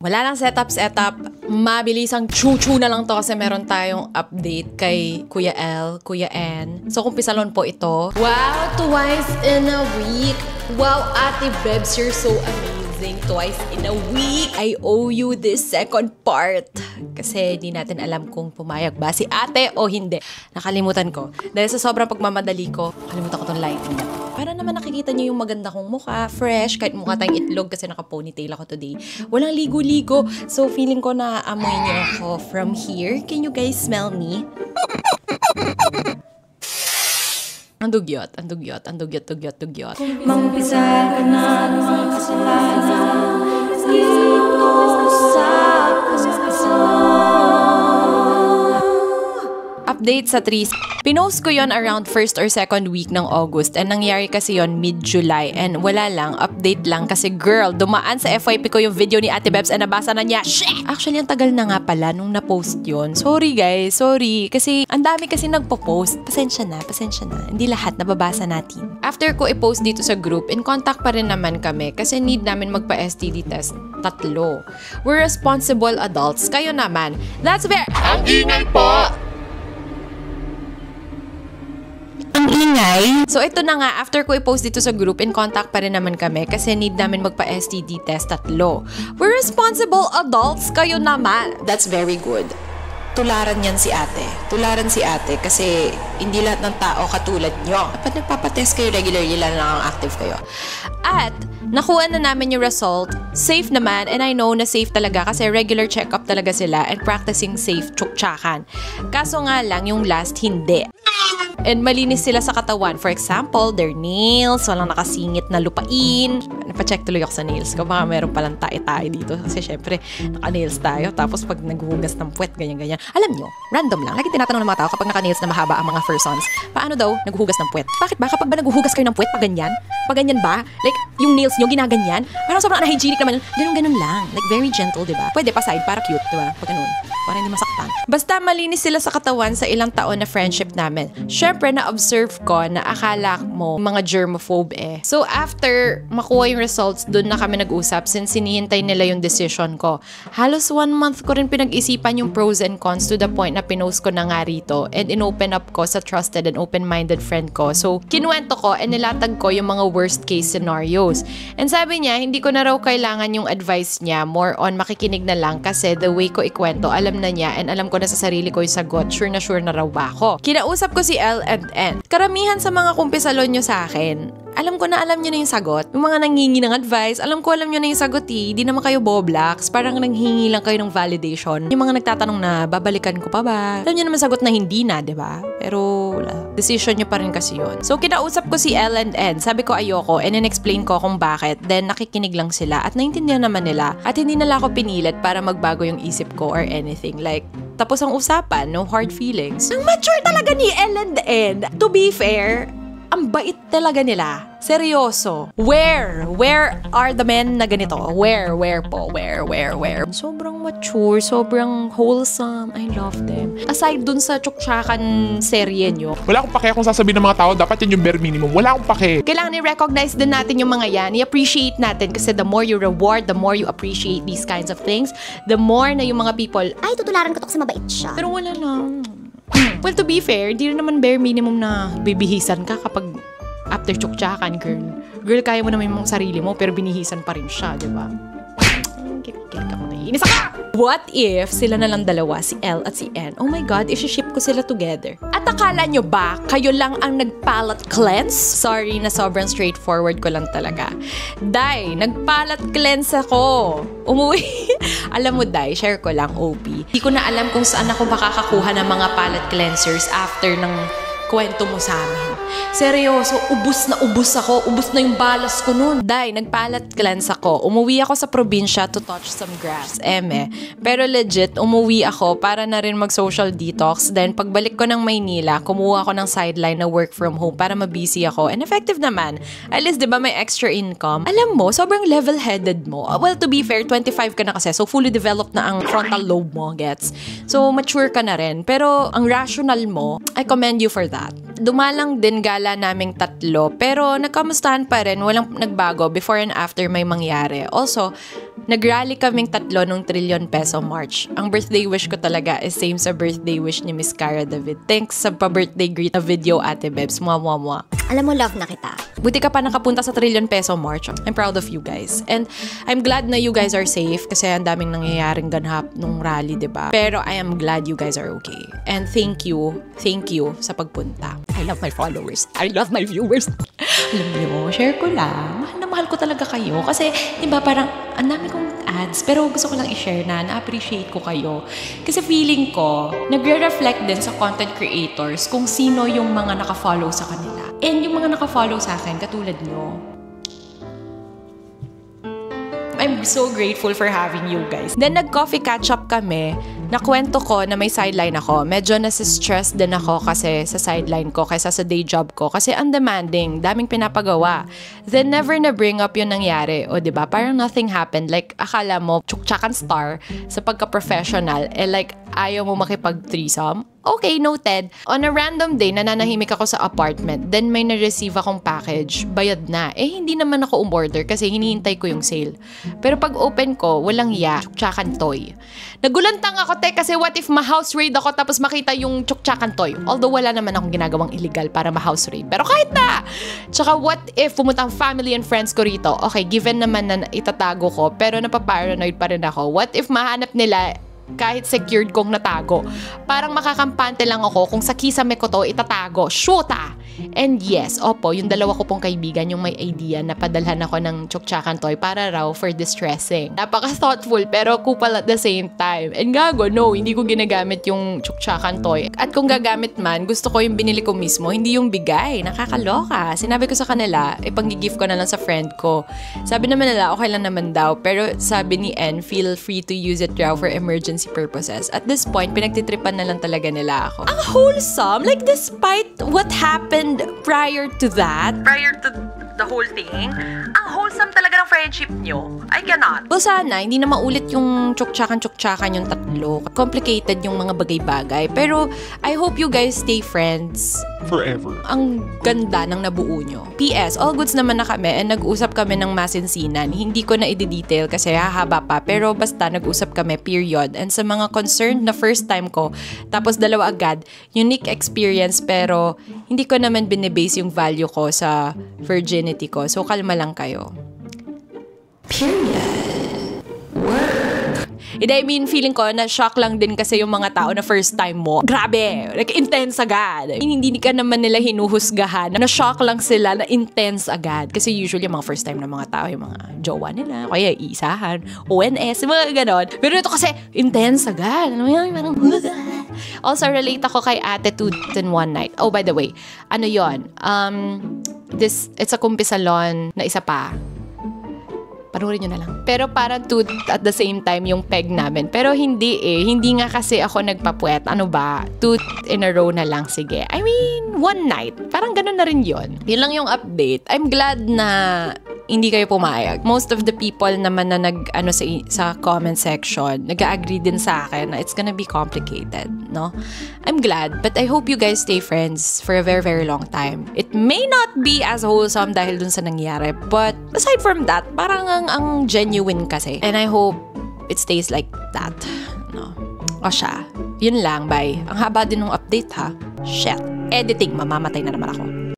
Wala lang setup. Mabilisang chu-chu na lang to kasi meron tayong update kay Kuya L, Kuya N. So, kumpisalon po ito. Wow, twice in a week. Wow, Ate Bebs, you're so amazing. Twice in a week. I owe you this second part. Kasi di natin alam kung pumayag ba si ate o hindi. Nakalimutan ko. Dahil sa sobrang pagmamadali ko, nakalimutan ko tong lighting na to. Para naman nakikita niyo yung maganda kong mukha, fresh, kahit mukha tayong itlog kasi naka-ponytail ako today. Walang ligo-ligo. So, feeling ko na amoy niyo ako from here. Can you guys smell me? Ang dugyot. Mampisa ka na ng mga kasalanan dito sa update sa trees. Pinost ko yon around 1st or 2nd week ng August and nangyari kasi yon mid-July and wala lang, update lang kasi girl, dumaan sa FYP ko yung video ni Ate Bebs and nabasa na niya. Shit! Actually, ang tagal na nga pala nung na-post yon. Sorry guys, sorry. Kasi ang dami kasi nagpo-post. Pasensya na. Hindi lahat nababasa natin. After ko i-post dito sa group, in contact pa rin naman kami kasi need namin magpa-STD test. 3. We're responsible adults. Kayo naman. That's where... Ang ingay po! Ang ingay. So, ito na nga. After ko i-post dito sa group, in contact pa rin naman kami kasi need namin magpa-STD test 3. We're responsible adults. Kayo naman. That's very good. Tularan yan si ate. Tularan si ate kasi hindi lahat ng tao katulad nyo. Dapat nagpapatest kayo regularly lang ang active kayo. At, nakuha na namin yung result. Safe naman, and I know na safe talaga kasi regular check-up talaga sila and practicing safe tsuktsakan. Kaso nga lang, yung last, hindi. And malinis sila sa katawan. For example, their nails, walang nakasingit na lupain. Napacheck tuloy ako sa nails ko. Baka meron palang tae-tae dito. Kasi syempre, naka-nails tayo. Tapos pag naghuhugas ng puwet, ganyan-ganyan. Alam nyo, random lang. Lagi tinatanong ng mga tao kapag naka-nails na mahaba ang mga fursons. Paano daw naghuhugas ng puwet? Bakit ba? Kapag ba naghuhugas kayo ng puwet, pag ganyan? Pag ganyan ba? Like, yung nails nyo, ginaganyan? Parang sobrang unhygienic naman. Ganun-ganun lang. Like, very gentle, diba? Pwede pa side para cute, diba? Pag ganun. Para hindi masaktan. Basta malinis sila sa katawan sa ilang taon na friendship namin. Syempre, na-observe ko na akala mo mga germaphobe eh. So, after makuha yung results, doon na kami nag-usap since sinihintay nila yung decision ko. Halos 1 month ko rin pinag-isipan yung pros and cons to the point na pinost ko na nga rito and in-open up ko sa trusted and open-minded friend ko. So, kinuwento ko and nilatag ko yung mga worst case scenarios. And sabi niya, hindi ko na raw kailangan yung advice niya. More on makikinig na lang kasi the way ko ikwento, alam na niya and alam ko na sa sarili ko yung sagot. Sure na raw ba ako. Kinausap ko si L and N. Karamihan sa mga kumpisalon nyo sa akin, alam ko na alam nyo na yung sagot. Yung mga nanghingi ng advice, alam ko alam nyo na yung sagot eh. Di naman kayo boblocks. Parang nanghingi lang kayo ng validation. Yung mga nagtatanong na, babalikan ko pa ba? Alam nyo naman sagot na hindi na, diba? Pero wala. Decision nyo pa rin kasi yun. So, kinausap ko si L and N. Sabi ko ayoko and in-explain ko kung bakit. Then, nakikinig lang sila at naintindihan naman nila. At hindi nila ako pinilit para magbago yung isip ko or anything. Like, tapos ang usapan, no hard feelings. Ang mature talaga ni L and N. To be fair, ang bait talaga nila. Seryoso. Where are the men na ganito? Where po? Where? Sobrang mature, sobrang wholesome. I love them. Aside dun sa tsuktsakan serye nyo. Wala akong pake kung sasabihin ng mga tao, dapat yan yung bare minimum. Wala akong pake. Kailangan i-recognize din natin yung mga yan. I-appreciate natin kasi the more you reward, the more you appreciate these kinds of things, the more na yung mga people, ay, tutularan ko to kasi mabait siya. pero wala lang. Well, to be fair, di rin naman bare minimum na bibihisan ka kapag after tsuktsakan, girl. Girl, kaya mo naman yung sarili mo, pero binihisan pa rin siya, di ba? Kilik ako, naiinis ako! What if sila na lang dalawa, si L at si N? Oh my God, isi-ship ko sila together. At akala nyo ba, kayo lang ang nag-palate cleanse? Sorry na sobrang straightforward ko lang talaga. Day, nag-palate cleanse ako. Umuwi. Alam mo, Day, share ko lang, OP. Hindi ko na alam kung saan ako makakakuha ng mga palate cleansers after ng kwento mo sa amin. Seryoso, ubus na yung balas ko nun. Day, nagpalat cleanse ako. Umuwi ako sa probinsya to touch some grass. Pero legit, umuwi ako para na rin mag-social detox. Then, pagbalik ko ng Maynila, kumuha ako ng sideline na work from home para mabusy ako. And effective naman. At least, di ba, may extra income. Alam mo, sobrang level-headed mo. Well, to be fair, 25 ka na kasi. So, fully developed na ang frontal lobe mo, gets? So, mature ka na rin. Pero, ang rational mo, I commend you for that. Dumalang din reunion gala naming tatlo. Pero nagkamustahan pa rin, walang nagbago. Before and after may mangyari. Also, nag-rally kaming tatlo nung trillion peso march. Ang birthday wish ko talaga is same sa birthday wish ni Miss Cara David. Thanks sa pa-birthday greet na video, Ate Bebs. Mwah. Alam mo, love na kita. Buti ka pa nakapunta sa trillion peso march. I'm proud of you guys. And I'm glad na you guys are safe kasi ang daming nangyayaring ganap nung rally, diba? Pero I am glad you guys are okay. And thank you sa pagpunta. I love my followers. I love my viewers. Alam niyo, share ko lang. Mahal na mahal ko talaga kayo. Kasi, diba, parang ang dami kong ads. Pero gusto ko lang i-share na-appreciate ko kayo. Kasi feeling ko, nagre-reflect din sa content creators kung sino yung mga nakafollow sa kanila. And yung mga nakafollow sa akin, katulad nyo, I'm so grateful for having you guys. Then nag-coffee catch-up kami. Nakwento ko na may sideline ako. Medyo nasi-stress din ako kasi sa sideline ko kaysa sa day job ko. Kasi undemanding, daming pinapagawa. Then never na bring up yung nangyari. O diba? Parang nothing happened. Like, akala mo, tsuktsakan star sa pagka-professional. Like, ayaw mo makipag-threesome. Okay, noted. On a random day, nananahimik ako sa apartment. Then may na-receive akong package. Bayad na. Hindi naman ako umorder kasi hinihintay ko yung sale. Pero pag open ko, walang tsuktsakan toy. Nagulantang ako, kasi what if ma-house raid ako tapos makita yung tsuktsakan toy? Although wala naman akong ginagawang illegal para ma-house raid. Pero kahit na! Tsaka what if pumunta ang family and friends ko rito? Okay, given naman na itatago ko, pero napaparanoid pa rin ako. What if mahanap nila kahit secured kong natago? Parang makakampante lang ako kung sa kisame ko to itatago. Shoota! And yes, yung dalawa ko pong kaibigan yung may idea na padalhan ako ng tsuktsakan toy para raw for distressing. Napaka-thoughtful pero kupal at the same time. And gago, no, hindi ko ginagamit yung tsuktsakan toy. At kung gagamit man, gusto ko yung binili ko mismo, hindi yung bigay. Nakakaloka. Sinabi ko sa kanila, ipang-gift ko na lang sa friend ko. Sabi naman nila, okay lang naman daw. Pero sabi ni N, feel free to use it raw for emergency purposes. At this point, pinagtitripan na lang talaga nila ako. Ang wholesome! Like, despite what happened prior to the whole thing, ang wholesome talaga ng friendship nyo. I cannot. So sana, hindi na maulit yung tsuktsakan yung tatlo. Complicated yung mga bagay-bagay. Pero, I hope you guys stay friends Forever. ang ganda ng nabuo nyo. PS, all goods naman na kami and nag-usap kami ng masinsinan. Hindi ko na i-detail kasi hahaba pa. Pero basta nag-usap kami, period. And sa mga concerned na first time ko, tapos dalawa agad, unique experience pero hindi ko naman binibase yung value ko sa virginity ko. So, kalma lang kayo. Period. Word. I mean, feeling ko na shock lang din kasi yung mga tao na first time mo. Grabe! Like, intense agad. Hindi ka naman nila hinuhusgahan. Na-shock lang sila na intense agad. Kasi usually, yung mga first time na mga tao, yung mga jowa nila, kaya isahan, ONS, mga ganon. Pero ito kasi, intense agad. Ano yan? Parang, also, relate ako kay Ate Toots in One Night. Oh, by the way, ano yon? It's a kumpisalon na isa pa. Panurin nyo na lang. Pero parang at the same time yung peg namin. Pero hindi Hindi nga kasi ako nagpapuwet. Ano ba? 2 in a row na lang. Sige. I mean, one night. Parang ganun na rin yun. Yun lang yung update. I'm glad na hindi kayo pumayag. Most of the people naman na sa comment section, nag-agree din sa akin na it's gonna be complicated, no? I'm glad, but I hope you guys stay friends for a very, very long time. It may not be as wholesome dahil dun sa nangyari, but aside from that, parang ang genuine kasi. And I hope it stays like that, no? O siya, yun lang, bye. Ang haba din ng update, ha? Shit. Editing, mamamatay na naman ako.